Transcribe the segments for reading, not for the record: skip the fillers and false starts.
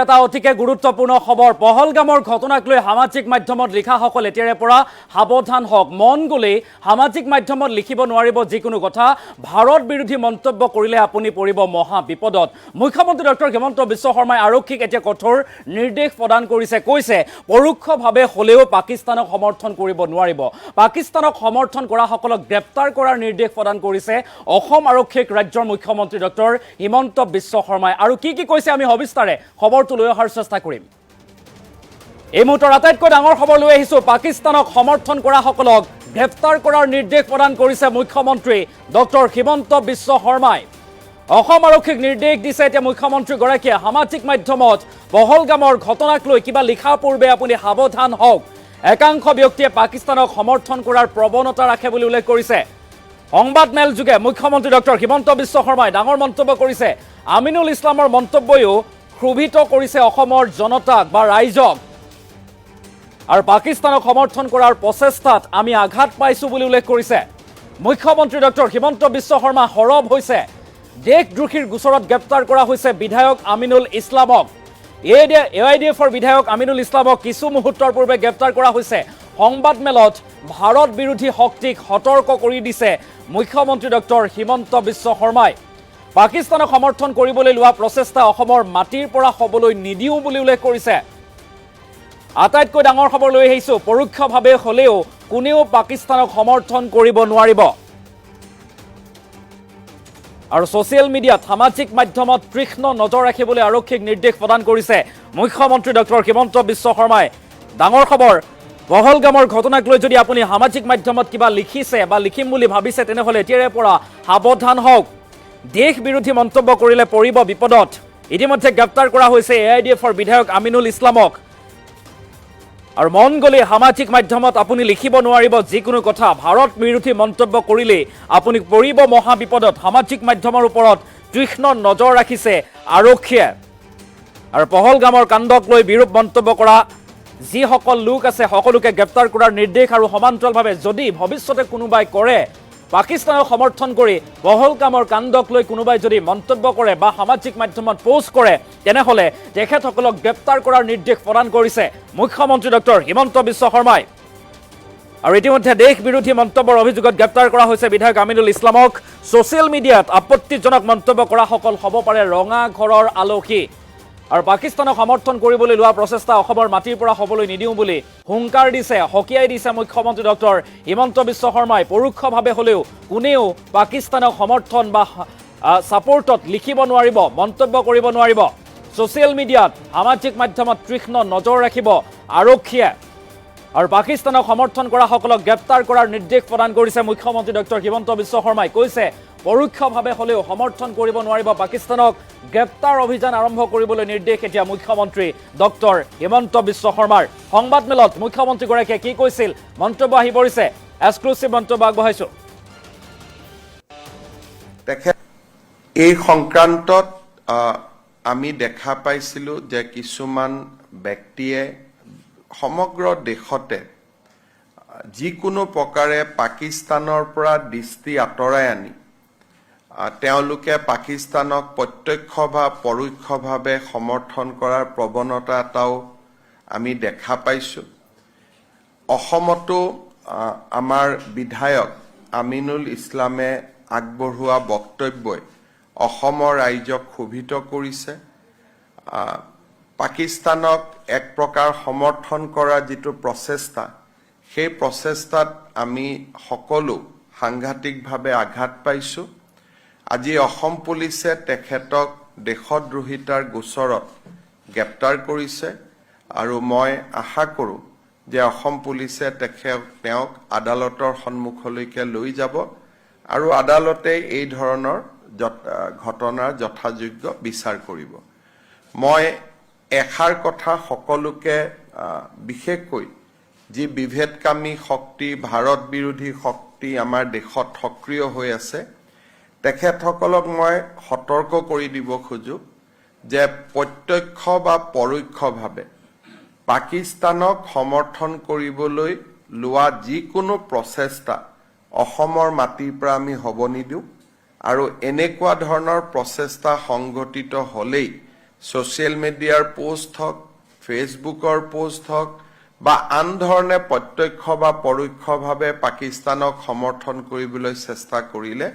এটা অতিকে গুৰুত্বপূৰ্ণ খবৰ পহলগামৰ ঘটনাক লৈ সামাজিক মাধ্যমত লিখাসকল এতিয়াৰে পৰা সাৱধান হওক মন গ'লে সামাজিক মাধ্যমত লিখিব নোৱাৰিব যিকোনো কথা ভাৰত বিৰোধী মন্তব্য কৰিলে আপুনি পৰিব মহা বিপদত মুখ্যমন্ত্ৰী ডক্টৰ হিমন্ত বিশ্ব শৰ্মাই আৰক্ষীক এতিয়া কঠোৰ নিৰ্দেশ প্ৰদান কৰিছে কৈছে পৰোক্ষভাৱে হলেও পাকিস্তানক সমৰ্থন কৰিব নোৱাৰিব পাকিস্তানক সমৰ্থন কৰা সকলক গ্ৰেপ্তাৰ কৰাৰ নিৰ্দেশ প্ৰদান কৰিছে অসম আৰক্ষীক ৰাজ্যৰ মুখ্যমন্ত্ৰী ডক্টৰ হিমন্ত বিশ্ব শৰ্মাই আৰু কি কৈছে আমি সবিস্তাৰে খবৰটো লৈ অহাৰ চেষ্টা কৰিম এই মুহূৰ্তৰ আটাইতকৈ ডাঙৰ খবৰ লৈ আহিছো পাকিস্তানক সমৰ্থন কৰা সকলক গ্ৰেপ্তাৰ কৰাৰ নিৰ্দেশ প্ৰদান কৰিছে মুখ্যমন্ত্ৰী ডক্টৰ হিমন্ত বিশ্ব শৰ্মাই অসম আৰক্ষীক নিৰ্দেশ দিছে এতিয়া মুখ্যমন্ত্ৰী গৰাকীয়ে সামাজিক মাধ্যমত পহলগামৰ ঘটনাক লৈ কিবা লিখা পূৰ্বে আপুনি সাৱধান হওক একাংশ ব্যক্তিয়ে পাকিস্তানক সমৰ্থন কৰাৰ প্ৰৱণতা ৰাখে বুলি উল্লেখ কৰিছে সংবাদ মেল যোগে মুখ্যমন্ত্ৰী ডক্টৰ হিমন্ত বিশ্ব শৰ্মাই ডাঙৰ মন্তব্য কৰিছে আমিনুল ইছলামৰ মন্তব্যও ক্ষোভিত কৰিছে অসমৰ জনতাক বা ৰাইজক আৰু পাকিস্তানক সমৰ্থন কৰাৰ প্ৰচেষ্টাত আমি আঘাত পাইছো বুলি উল্লেখ কৰিছে মুখ্যমন্ত্ৰী ডক্টৰ হিমন্ত বিশ্ব শৰ্মা হৰব হৈছে দেশদ্ৰোহীৰ গোচৰত গ্ৰেপ্তাৰ কৰা হৈছে বিধায়ক আমিনুল ইছলামক এআইডিএফৰ বিধায়ক আমিনুল ইছলামক কিছু মুহূৰ্তৰ পূৰ্বে গ্ৰেপ্তাৰ কৰা হৈছে সংবাদ মেলত ভাৰত বিৰোধী শক্তিক সতৰ্ক কৰি দিছে মুখ্যমন্ত্ৰী ডক্টৰ হিমন্ত বিশ্ব শৰ্মাই পাকিস্তানক সমৰ্থন কৰিবলৈ লোৱা প্ৰচেষ্টা অসমৰ মাটিৰ পৰা হ'বলৈ নিদিও বুলি উল্লেখ কৰিছে আটাইতকৈ ডাঙৰ খবৰ লৈ আহিছো পৰোক্ষভাৱে হলেও কোনেও পাকিস্তানক সমৰ্থন কৰিব নোৱাৰিব আৰু সোশ্যাল মিডিয়াত সামাজিক মাধ্যমত তীক্ষ্ণ নজৰ ৰাখিবলৈ আৰক্ষীক নিৰ্দেশ প্ৰদান কৰিছে মুখ্যমন্ত্ৰী ডক্টৰ হিমন্ত বিশ্ব শৰ্মাই ডাঙৰ খবৰ পহলগামৰ ঘটনাক লৈ যদি আপুনি সামাজিক মাধ্যমত কিবা লিখিছে বা লিখিম বুলি ভাবিছে তেনেহলে এতিয়াৰে পৰা সাৱধান হওক দেশ বিৰোধী মন্তব্য কৰিলে পৰিব বিপদত ইতিমধ্যে গ্ৰেপ্তাৰ কৰা হৈছে এআইডিএফৰ বিধায়ক আমিনুল ইছলামক আৰু মন গ'লে সামাজিক মাধ্যমত আপুনি লিখিব নোৱাৰিব যিকোনো কথা ভাৰত বিৰোধী মন্তব্য কৰিলে আপুনি পৰিব মহা বিপদত সামাজিক মাধ্যমৰ ওপৰত তীক্ষ্ণ নজৰ ৰাখিছে আৰক্ষীয়ে আৰু পহলগামৰ কাণ্ডক লৈ বিৰূপ মন্তব্য কৰা যিসকল লোক আছে সকলোকে গ্ৰেপ্তাৰ কৰাৰ নিৰ্দেশ আৰু সমান্তৰালভাৱে যদি ভৱিষ্যতে কোনোবাই কৰে পাকিস্তানক সমৰ্থন কৰি পহলগামৰ কাণ্ডক লৈ কোনোবাই যদি মন্তব্য কৰে বা সামাজিক মাধ্যমত পোষ্ট কৰে তেনেহলে তেখেতসকলক গ্ৰেপ্তাৰ কৰাৰ নিৰ্দেশ প্ৰদান কৰিছে মুখ্যমন্ত্ৰী ডক্টৰ হিমন্ত বিশ্ব শৰ্মাই আৰু ইতিমধ্যে দেশ বিৰোধী মন্তব্যৰ অভিযোগত গ্ৰেপ্তাৰ কৰা হৈছে বিধায়ক আমিনুল ইছলামক সোশ্যাল মিডিয়াত আপত্তিজনক মন্তব্য কৰা সকল হ'ব পাৰে ৰঙা ঘৰৰ আলহী আৰু পাকিস্তানক সমৰ্থন কৰিবলৈ লোৱা প্ৰচেষ্টা অসমৰ মাটিৰ পৰা হ'বলৈ নিদিও বুলি হুংকাৰ দিছে হকিয়াই দিছে মুখ্যমন্ত্ৰী ডক্টৰ হিমন্ত বিশ্ব শৰ্মাই পৰোক্ষভাৱে হলেও কোনেও পাকিস্তানক সমৰ্থন বা সাপোৰ্টত লিখিব নোৱাৰিব মন্তব্য কৰিব নোৱাৰিব সোশ্যাল মিডিয়াত সামাজিক মাধ্যমত তীক্ষ্ণ নজৰ ৰাখিব আৰক্ষীয়ে আৰু পাকিস্তানক সমৰ্থন কৰা সকলক গ্ৰেপ্তাৰ কৰাৰ নিৰ্দেশ প্ৰদান কৰিছে মুখ্যমন্ত্ৰী ডক্টৰ হিমন্ত বিশ্ব শৰ্মাই কৈছে পৰোক্ষভাৱে হলেও সমৰ্থন কৰিব নোৱাৰিব পাকিস্তানক গ্ৰেপ্তাৰ অভিযান আৰম্ভ কৰিবলৈ নিৰ্দেশ এতিয়া মুখ্যমন্ত্ৰী ডক্টৰ হিমন্ত বিশ্ব শৰ্মাৰ সংবাদ মেলত মুখ্যমন্ত্ৰী গৰাকীয়ে কি কৈছিল মন্তব্য আহি পৰিছে এক্সক্লুসিভ মন্তব্য আগবঢ়াইছো এই সংক্ৰান্তত আমি দেখা পাইছিলো যে কিছুমান ব্যক্তিয়ে সমগ্ৰ দেশতে যিকোনো প্ৰকাৰে পাকিস্তানৰ পৰা দৃষ্টি আঁতৰাই আনি তেওঁলোকে পাকিস্তানক প্ৰত্যক্ষ বা পৰোক্ষভাৱে সমৰ্থন কৰাৰ প্ৰৱণতা এটাও আমি দেখা পাইছো অসমতো আমাৰ বিধায়ক আমিনুল ইছলামে আগবঢ়োৱা বক্তব্যই অসমৰ ৰাইজক ক্ষোভিত কৰিছে পাকিস্তানক এক প্ৰকাৰ সমৰ্থন কৰা যিটো প্ৰচেষ্টা সেই প্ৰচেষ্টাত আমি সকলো সাংঘাতিকভাৱে আঘাত পাইছো আজি অসম পুলিচে তেখেতক দেশদ্ৰোহিতাৰ গোচৰত গ্ৰেপ্তাৰ কৰিছে আৰু মই আশা কৰোঁ যে অসম পুলিচে তেওঁক আদালতৰ সন্মুখলৈকে লৈ যাব আৰু আদালতে এই ধৰণৰ ঘটনাৰ যথাযোগ্য বিচাৰ কৰিব মই এষাৰ কথা সকলোকে বিশেষকৈ যি বিভেদকামী শক্তি ভাৰত বিৰোধী শক্তি আমাৰ দেশত সক্ৰিয় হৈ আছে তেখেতসকলক মই সতৰ্ক কৰি দিব খোজো যে প্ৰত্যক্ষ বা পৰোক্ষভাৱে পাকিস্তানক সমৰ্থন কৰিবলৈ লোৱা যিকোনো প্ৰচেষ্টা অসমৰ মাটিৰ পৰা আমি হ'ব নিদিওঁ আৰু এনেকুৱা ধৰণৰ প্ৰচেষ্টা সংগঠিত হলেই ছ'চিয়েল মিডিয়াৰ পোষ্ট হওক, ফেচবুকৰ পোষ্ট হওক বা আন ধৰণে প্ৰত্যক্ষ বা পৰোক্ষভাৱে পাকিস্তানক সমৰ্থন কৰিবলৈ চেষ্টা কৰিলে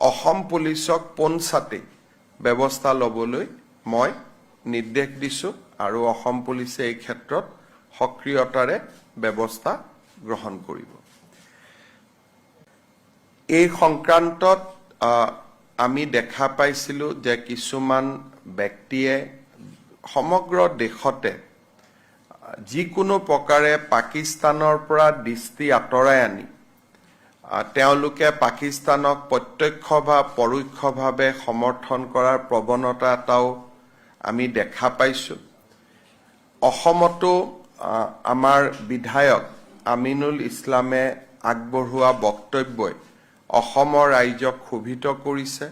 অসম পুলিচক পোনছাটেই ব্যৱস্থা ল'বলৈ মই নিৰ্দেশ দিছোঁ আৰু অসম পুলিচে এই ক্ষেত্ৰত সক্ৰিয়তাৰে ব্যৱস্থা গ্ৰহণ কৰিব। এই সংক্ৰান্তত আমি দেখা পাইছিলোঁ যে কিছুমান ব্যক্তিয়ে সমগ্ৰ দেশতে যিকোনো প্ৰকাৰে পাকিস্তানৰ পৰা দৃষ্টি আঁতৰাই আনি তেওঁলোকে পাকিস্তানক প্ৰত্যক্ষ বা পৰোক্ষভাৱে সমৰ্থন কৰাৰ প্ৰৱণতা এটাও আমি দেখা পাইছোঁ। অসমতো আমাৰ বিধায়ক আমিনুল ইছলামে আগবঢ়োৱা বক্তব্যই অসমৰ ৰাইজক ক্ষোভিত কৰিছে।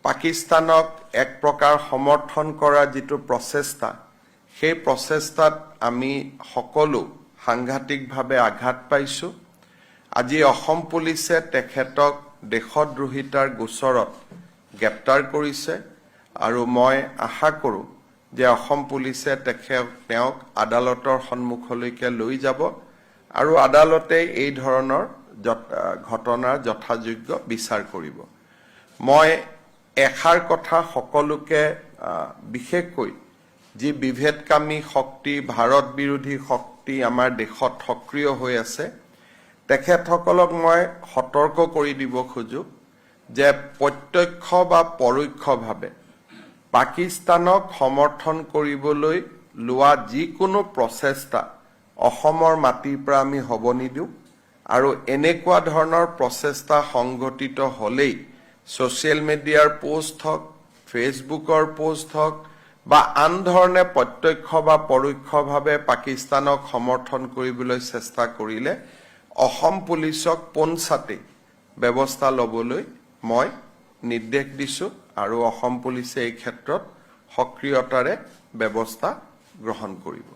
পাকিস্তানক এক প্ৰকাৰ সমৰ্থন কৰা যিটো প্ৰচেষ্টা, সেই প্ৰচেষ্টাত আমি সকলো সাংঘাতিকভাৱে আঘাত পাইছোঁ। আজি অসম পুলিচে তেখেতক দেশদ্ৰোহিতাৰ গোচৰত গ্ৰেপ্তাৰ কৰিছে আৰু মই আশা কৰোঁ যে অসম পুলিচে তেওঁক আদালতৰ সন্মুখলৈকে লৈ যাব আৰু আদালতে এই ধৰণৰ ঘটনাৰ যথাযোগ্য বিচাৰ কৰিব। মই এষাৰ কথা সকলোকে বিশেষকৈ যি বিভেদকামী শক্তি, ভাৰত বিৰোধী শক্তি আমাৰ দেশত সক্ৰিয় হৈ আছে, তেখেতসকলক মই সতৰ্ক কৰি দিব খোজোঁ যে প্ৰত্যক্ষ বা পৰোক্ষভাৱে পাকিস্তানক সমৰ্থন কৰিবলৈ লোৱা যিকোনো প্ৰচেষ্টা অসমৰ মাটিৰ পৰা আমি হ'ব নিদিওঁ আৰু এনেকুৱা ধৰণৰ প্ৰচেষ্টা সংঘটিত হ'লেই ছ'চিয়েল মিডিয়াৰ পোষ্ট হওক, ফেচবুকৰ পোষ্ট হওক বা আন ধৰণে প্ৰত্যক্ষ বা পৰোক্ষভাৱে পাকিস্তানক সমৰ্থন কৰিবলৈ চেষ্টা কৰিলে অসম পুলিচক পোনছাটেই ব্যৱস্থা ল'বলৈ মই নিৰ্দেশ দিছোঁ আৰু অসম পুলিচে এই ক্ষেত্ৰত সক্ৰিয়তাৰে ব্যৱস্থা গ্ৰহণ কৰিব।